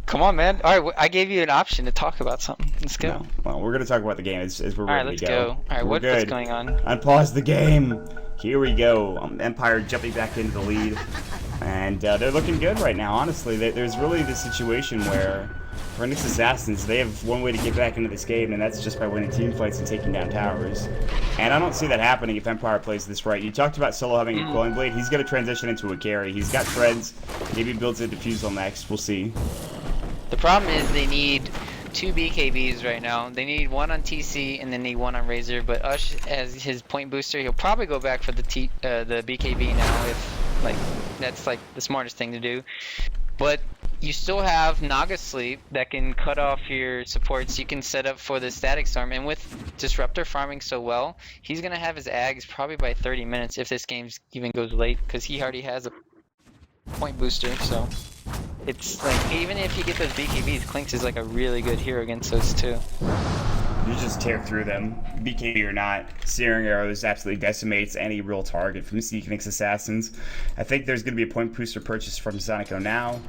Come on, man. Alright, I gave you an option to talk about something. Let's go. No. Well, we're going to talk about the game as we're Alright, ready let's to go. Alright, what's going on? Unpause the game. Here we go. Empire jumping back into the lead. And they're looking good right now, honestly. There's really this situation where, for Nyx Assassins, they have one way to get back into this game, and that's just by winning team fights and taking down towers. And I don't see that happening if Empire plays this right. You talked about Solo having a Quelling Blade. He's going to transition into a carry. He's got treads. Maybe builds a Diffusal next. We'll see. The problem is they need 2 BKBs right now. They need one on TC and then need one on Razor. But Ush, as his point booster, he'll probably go back for the BKB now if that's the smartest thing to do. But you still have Naga Sleep that can cut off your supports. You can set up for the Static Storm, and with Disruptor farming so well, he's gonna have his Ags probably by 30 minutes if this game even goes late, because he already has a point booster. So it's like, even if you get those BKBs, Clinks is like a really good hero against those too. You just tear through them, BKB or not. Searing Arrows absolutely decimates any real target from Sneak Nyx Assassins. I think there's going to be a point booster purchase from Sonico now.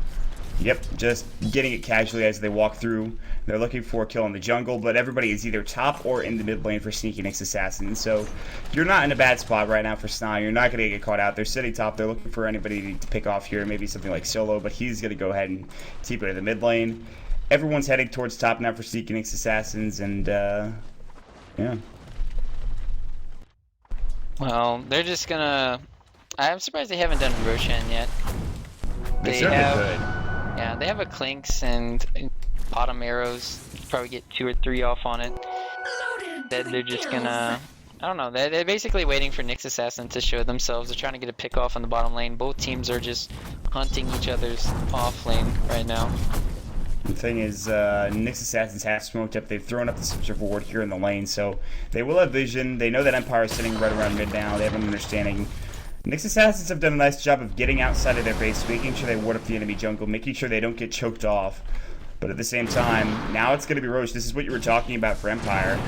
Yep, just getting it casually as they walk through. They're looking for a kill in the jungle, but everybody is either top or in the mid lane for Sneaky Nyx Assassins. So you're not in a bad spot right now for Sna. You're not going to get caught out. They're sitting top. They're looking for anybody to pick off here, maybe something like Solo, but he's going to go ahead and TP to the mid lane. Everyone's heading towards top now for Sneaky Nyx Assassins, and yeah. Well, they're just gonna... I'm surprised they haven't done Roshan yet. They certainly could. Yeah, they have a Clinks and bottom arrows. Probably get 2 or 3 off on it. Then they're just gonna... I don't know, they're basically waiting for Nyx Assassin to show themselves. They're trying to get a pick off on the bottom lane. Both teams are just hunting each other's off lane right now. The thing is, Nyx Assassins have smoked up. They've thrown up the Scepter Ward here in the lane, so they will have vision. They know that Empire is sitting right around mid now. They have an understanding. Nyx Assassins have done a nice job of getting outside of their base, making sure they ward up the enemy jungle, making sure they don't get choked off. But at the same time, now it's going to be Roche. This is what you were talking about for Empire.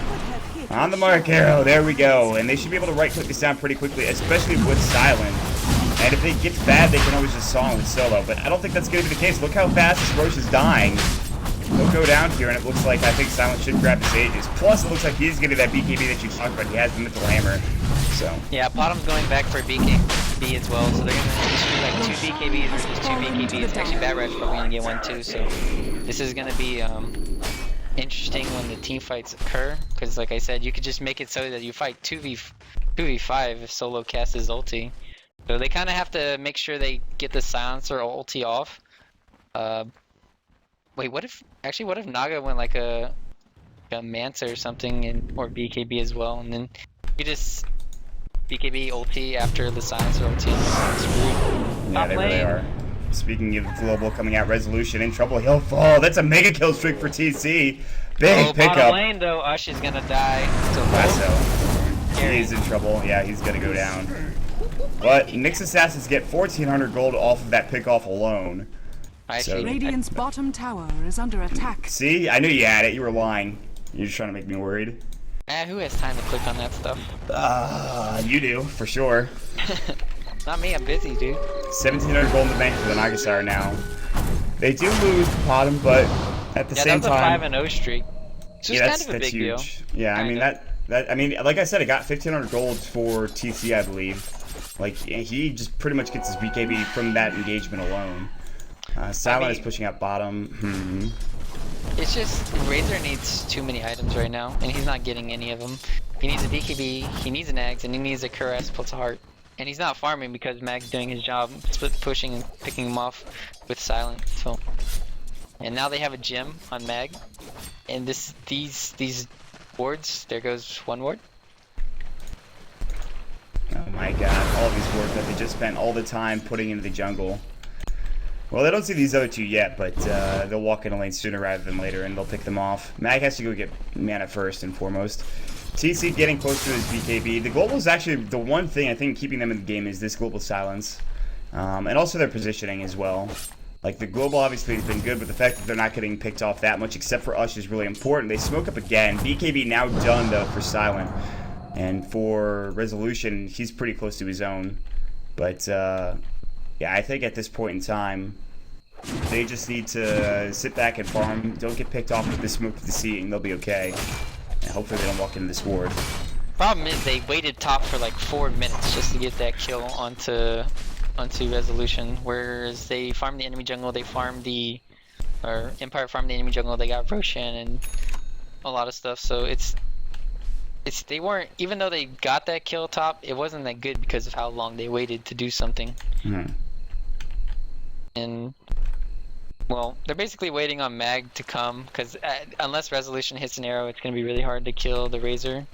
On the mark, arrow. There we go. And they should be able to right-click this down pretty quickly, especially with Silent. And if it gets bad, they can always just saw him with Solo. But I don't think that's going to be the case. Look how fast this Roche is dying. He'll go down here, and it looks like I think Silent should grab his Aegis. Plus, it looks like he's getting that BKB that you talked about. He has the Mythical Hammer. So yeah, Bottom's going back for BKB as well. So they're going to issue like 2 BKBs versus 2 BKBs. Actually, Bad Rat's probably going to get 1 too. So this is going to be interesting when the team fights occur. Because like I said, you could just make it so that you fight 2v5 if Solo casts his ulti. So they kind of have to make sure they get the silencer ulti off. Wait, what if Naga went like a Manta or something, or BKB as well, and then you just BKB ulti after the silencer ulti and screwed. Yeah, they really are. Speaking of global coming out, Resolution in trouble. He'll fall. That's a mega kill streak for TC. Big pickup. Bottom lane though, Ush is gonna die. Lasso. He's in trouble. Yeah, he's gonna go down. But Nyx Assassins get 1,400 gold off of that pick off alone. Radiant's bottom tower is under attack. See, I knew you had it. You were lying. You're just trying to make me worried. Who has time to click on that stuff? You do, for sure. Not me, I'm busy, dude. 1,700 gold in the bank for the Nagasar now. They do lose bottom, but at the same time... Yeah, that was a 5-0 streak. So yeah, it's kind of a big deal. Yeah, I mean, I mean, like I said, it got 1,500 gold for TC, I believe. Like, he just pretty much gets his BKB from that engagement alone. Silent is pushing out bottom. It's just Razor needs too many items right now, and he's not getting any of them. He needs a BKB, he needs an Axe, and he needs a Caress plus a Heart. And he's not farming because Mag's doing his job, split pushing and picking him off with Silent. So, and now they have a gem on Mag, and these wards. There goes one ward. Oh my god, all these wards that they just spent all the time putting into the jungle. Well, they don't see these other two yet, but they'll walk in a lane sooner rather than later, and they'll pick them off. Mag has to go get mana first and foremost. TC getting close to his BKB. The global is actually the one thing I think keeping them in the game is this global silence. And also their positioning as well. Like, the global obviously has been good, but the fact that they're not getting picked off that much, except for Ush, is really important. They smoke up again. BKB now done, though, for Silent. And for Resolution, he's pretty close to his own. But, yeah, I think at this point in time, they just need to sit back and farm. Don't get picked off with the smoke of the sea, and they'll be okay. And hopefully they don't walk into this ward. Problem is they waited top for like 4 minutes just to get that kill onto Resolution, whereas they farmed the enemy jungle, Empire farmed the enemy jungle, they got Roshan and a lot of stuff, so they weren't, even though they got that kill top, it wasn't that good because of how long they waited to do something. And well, they're basically waiting on Mag to come, because unless Resolution hits an arrow, it's going to be really hard to kill the Razor.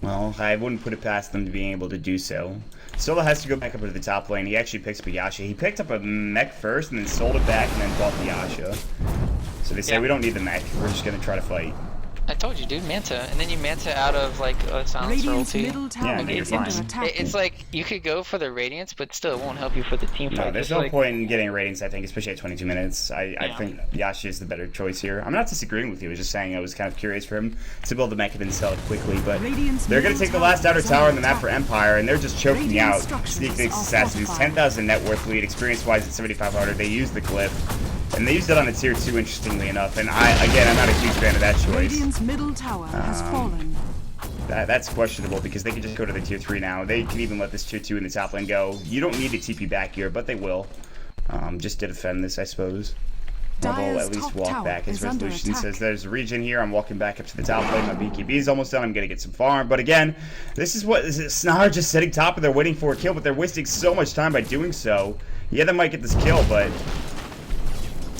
Well, I wouldn't put it past them to being able to do so. Solo has to go back up into the top lane. He actually picks up a Yasha. He picked up a mech first and then sold it back and then bought the Yasha. So they say, we don't need the mech. We're just going to try to fight. I told you, dude, Manta. And then you Manta out of, like, a silencer ulti. It's like, you could go for the Radiance, but still, it won't help you for the team fight. No, there's no point in getting a Radiance, I think, especially at 22 minutes. I think Yasha is the better choice here. I'm not disagreeing with you. I was just saying I was kind of curious for him to build the mech and sell it quickly, but they're going to take the last outer tower in the map for Empire, and they're just choking me out. Sneak Nyx Assassins, 10,000 net worth lead, experience-wise at 7,500. They use the glyph. And they used it on a tier 2, interestingly enough. And I'm not a huge fan of that choice. Radiant's middle tower has fallen. That's questionable because they can just go to the tier 3 now. They can even let this tier 2 in the top lane go. You don't need to TP back here, but they will. Just to defend this, I suppose. Or they'll at least walk back. His Resolution says there's a region here. I'm walking back up to the top lane. My BKB is almost done. I'm going to get some farm. But again, this is Snar just sitting top and they're waiting for a kill, but they're wasting so much time by doing so. Yeah, they might get this kill, but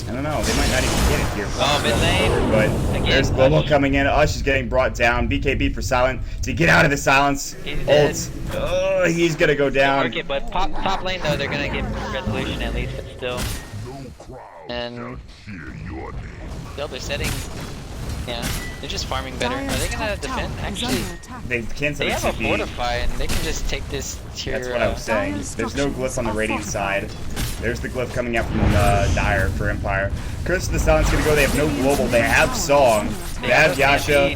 I don't know. They might not even get it here. Oh, mid lane. But again, there's global coming in. Ush is getting brought down. BKB for Silent to get out of the silence. He's Oh, he's gonna go down. Okay, but top lane though, they're gonna get Resolution at least, but still. And still, they're setting. Yeah, they're just farming better. Are they gonna defend? Actually, they have a fortify, and they can just take this tier. That's what I was saying. There's no glyph on the Radiant side. There's the glyph coming out from Dire for Empire. Curse of the Silence gonna go. They have no global. They have Song. They have Yasha.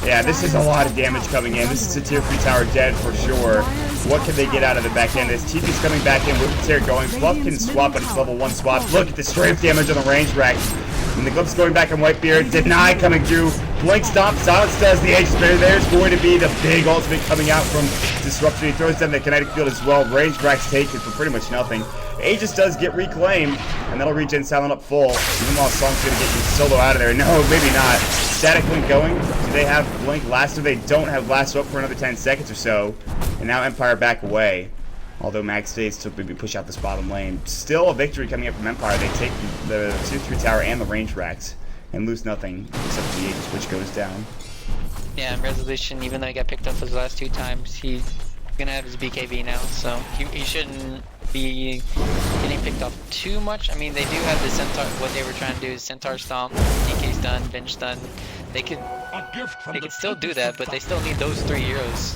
Yeah, this is a lot of damage coming in. This is a tier 3 tower dead for sure. What can they get out of the back end? This TP's coming back in with the tier going. Fluff can swap, but it's level 1 swap. Look at the strength damage on the range rack. And the glyph's going back on Whitebeard. Deny coming through. Blink Stomp. Silence does the Aegis Barrier. There's going to be the big ultimate coming out from Disruption. He throws down the kinetic field as well. Range rack's taken for pretty much nothing. Aegis does get reclaimed, and that'll regen Silent up full. Even while Song's gonna get Solo out of there. No, maybe not. Static Blink going. Do they have Blink Lasso? They don't have Lasso up for another 10 seconds or so. And now Empire back away. Although Mag stays to maybe push out this bottom lane. Still a victory coming up from Empire. They take the Tier 3 tower and the range racks and lose nothing except for the Aegis, which goes down. Yeah, and Resolution, even though he got picked up his last 2 times, he's gonna have his BKB now, so he shouldn't be getting picked off too much. I mean, they do have the Centaur. What they were trying to do is Centaur Stomp, DK stun, bench stun. They could still do that, but they still need those 3 heroes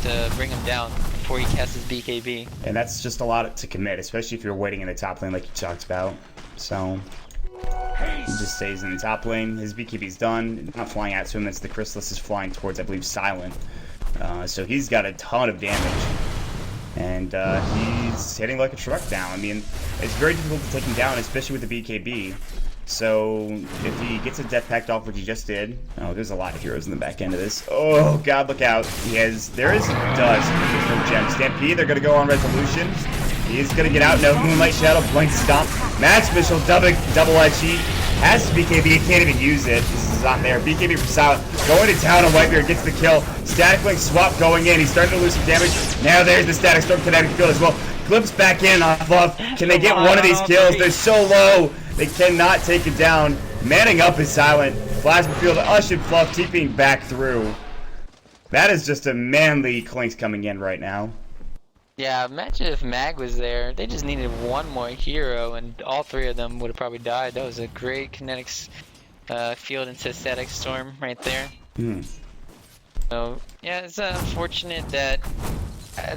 to bring him down before he casts his BKB. And that's just a lot to commit, especially if you're waiting in the top lane like you talked about. So he just stays in the top lane. His BKB's done. Not flying out to him. That's the Chrysalis is flying towards, I believe, Silent. So he's got a ton of damage. And he's hitting like a truck now. I mean, it's very difficult to take him down, especially with the BKB. So if he gets a death pact off, which he just did, oh, there's a lot of heroes in the back end of this. Oh God, look out! There is dust. There's no gem. Stampede. They're gonna go on Resolution. He's gonna get out. No Moonlight Shadow. Blink Stomp. Max Missile. Double edge heat. Has BKB. He can't even use it. This is not there. BKB from Silent. Going to town, and Whitebeard gets the kill. Static Link swap going in. He's starting to lose some damage. Now there's the Static Storm kinetic field as well. Glimpse back in on Fluff. Can they get one of these kills? They're so low. They cannot take it down. Manning up is Silent. Plasma Field, Ush and Fluff TPing back through. That is just a manly Clinks coming in right now. Yeah, imagine if Mag was there. They just needed one more hero, and all 3 of them would have probably died. That was a great kinetics field into Static Storm right there. So, yeah, it's unfortunate that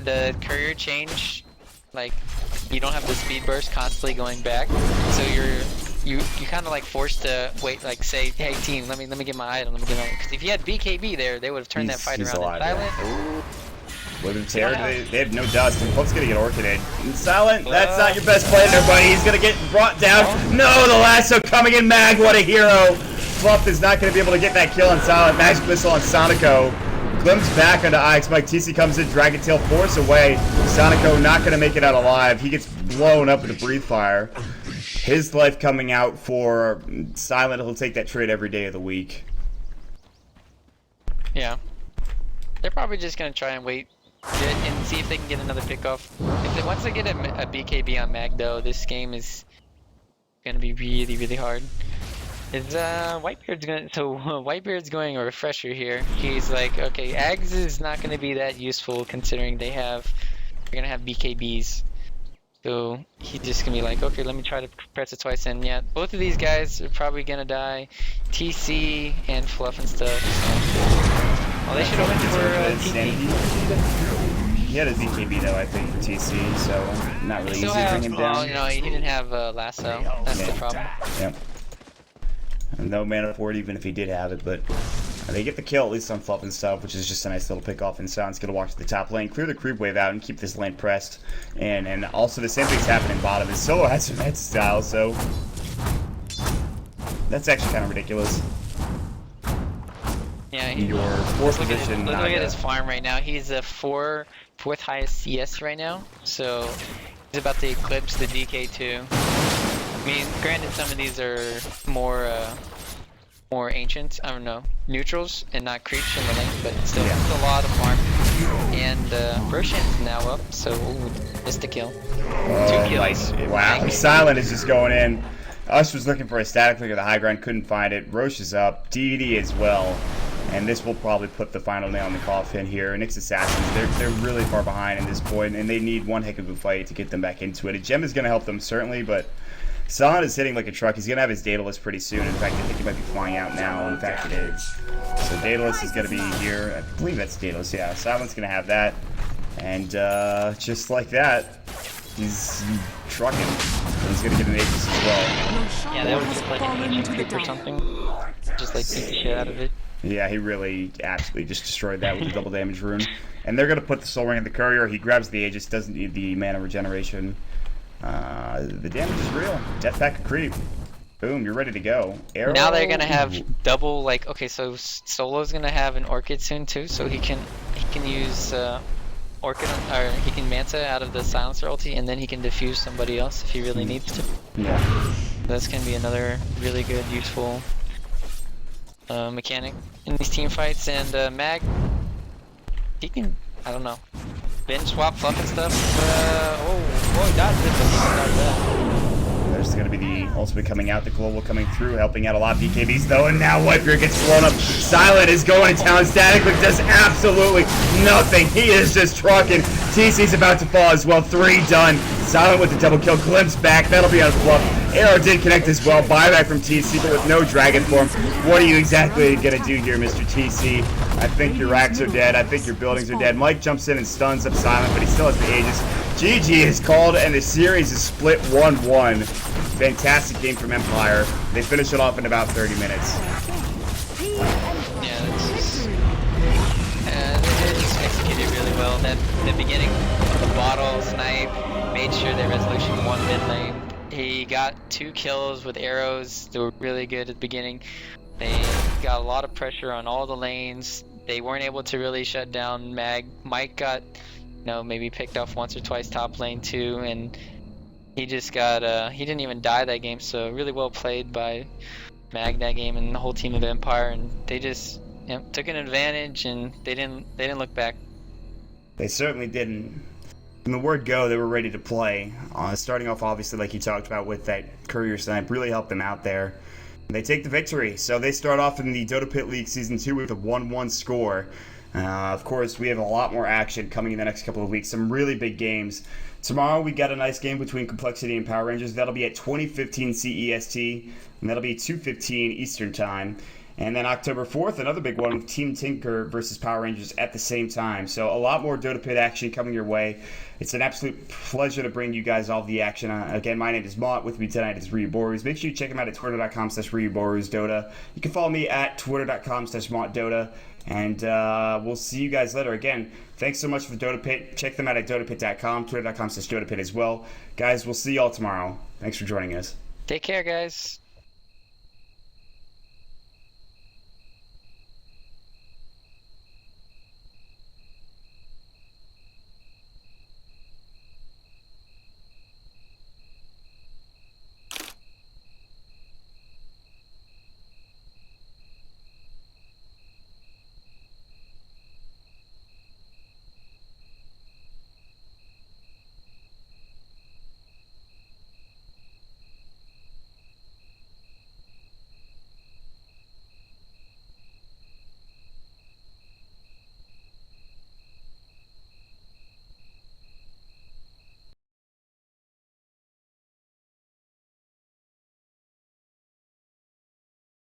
the courier change, like, you don't have the speed burst constantly going back, so you kind of like forced to wait, like say, hey team, let me get my item, because if you had BKB there, they would have turned that fight around. Alive, Silent. With him teared, they have no dust, and Fluff's gonna get orchided. And Silent, that's not your best play there, buddy. He's gonna get brought down. No, the lasso coming in. Mag, what a hero! Fluff is not gonna be able to get that kill on Silent. Magic Missile on Sonico. Glimpse back onto Ix. Mike TC comes in, Dragon Tail force away. Sonico not going to make it out alive. He gets blown up with a Breathe Fire. His life coming out for Silent. He'll take that trade every day of the week. Yeah. They're probably just going to try and wait and see if they can get another pick off. Once they get a BKB on Mag, though, this game is going to be really, really hard. Is Whitebeard's going a refresher here. He's like, okay, Ags is not going to be that useful considering they're going to have BKBs. So he's just going to be like, okay, let me try to press it twice. And yeah, both of these guys are probably going to die. TC and Fluff and stuff. So. Well, they should have went for TC. He had his BKB though, I think, for TC, so not really easy to bring him down. Oh, no, he didn't have lasso. That's the problem. Yep. No mana for it, even if he did have it, but they get the kill, at least on Fluff and stuff, which is just a nice little pick off, and Silent's gonna walk to the top lane, clear the creep wave out, and keep this lane pressed. And also the same thing's happening bottom. His Solo has some head style, so that's actually kind of ridiculous. Yeah, your fourth position. Look at his farm right now. He's a fourth highest CS right now, so he's about to eclipse the DK2. I mean, granted, some of these are more ancient, I don't know, neutrals and not creeps in the lane, but still, it's a lot of farm. And Roshan's now up, so missed the kill. 2 kills. Wow, Silent is just going in. Ush was looking for a static flicker, the high ground, couldn't find it. Roche is up, DD as well. And this will probably put the final nail in the coffin here. Nyx Assassins, they're really far behind at this point, and they need one heck of a fight to get them back into it. A gem is going to help them, certainly, but Silent is hitting like a truck. He's going to have his Daedalus pretty soon. In fact, I think he might be flying out now. In fact, it is. So Daedalus is going to be here. I believe that's Daedalus, yeah. Silent's going to have that. And just like that, he's trucking. He's going to get an Aegis as well. Yeah, that was just like an ancient creep or something. Just like beat the shit out of it. Yeah, he really absolutely just destroyed that with the double damage rune. And they're going to put the Soul Ring in the courier. He grabs the Aegis, doesn't need the mana regeneration. The damage is real. Death pack creep. Boom, you're ready to go. Arrow. Now they're going to have double, like, okay, so Solo's going to have an Orchid soon too, so he can use Orchid, or he can Manta out of the Silencer ulti, and then he can diffuse somebody else if he really needs to. Yeah. That's going to be another really good, useful mechanic in these team fights. And Mag, he can, I don't know. bin swap fucking stuff. Oh, dodged it, but he dodged that. There's going to be the ultimate coming out, the global coming through, helping out a lot of BKBs though, and now Wiper gets blown up. Silent is going to town. Static does absolutely nothing. He is just trucking. TC's about to fall as well. 3 done. Silent with the double kill. Glimpse back. That'll be on fluff. Arrow did connect as well. Buyback from TC, but with no dragon form. What are you exactly going to do here, Mr. TC? I think your racks are dead. I think your buildings are dead. Mike jumps in and stuns up Silent, but he still has the Aegis. GG is called, and the series is split 1-1. Fantastic game from Empire. They finish it off in about 30 minutes. Yeah, they just executed really well. The beginning, the bottle snipe, made sure that Resolution won mid lane. He got 2 kills with arrows. They were really good at the beginning. They got a lot of pressure on all the lanes. They weren't able to really shut down Mag. Mike got, maybe picked off once or twice top lane too, and he just got, he didn't even die that game, so really well played by Mag that game and the whole team of Empire, and they just took an advantage, and they didn't look back. They certainly didn't. From the word go, they were ready to play. Starting off, obviously, like you talked about with that courier snipe, really helped them out there. They take the victory. So they start off in the Dota Pit League Season 2 with a 1-1 score. Of course, we have a lot more action coming in the next couple of weeks. Some really big games. Tomorrow, we got a nice game between Complexity and Power Rangers. That'll be at 20:15 CEST, and that'll be 2:15 Eastern Time. And then October 4th, another big one with Team Tinker versus Power Rangers at the same time. So a lot more Dota Pit action coming your way. It's an absolute pleasure to bring you guys all the action. Again, my name is Mott. With me tonight is Ryuborus. Make sure you check him out at twitter.com/RyuborusDota. You can follow me at twitter.com/MottDota. And we'll see you guys later. Again, thanks so much for Dota Pit. Check them out at dotapit.com, twitter.com/DotaPit as well. Guys, we'll see y'all tomorrow. Thanks for joining us. Take care, guys.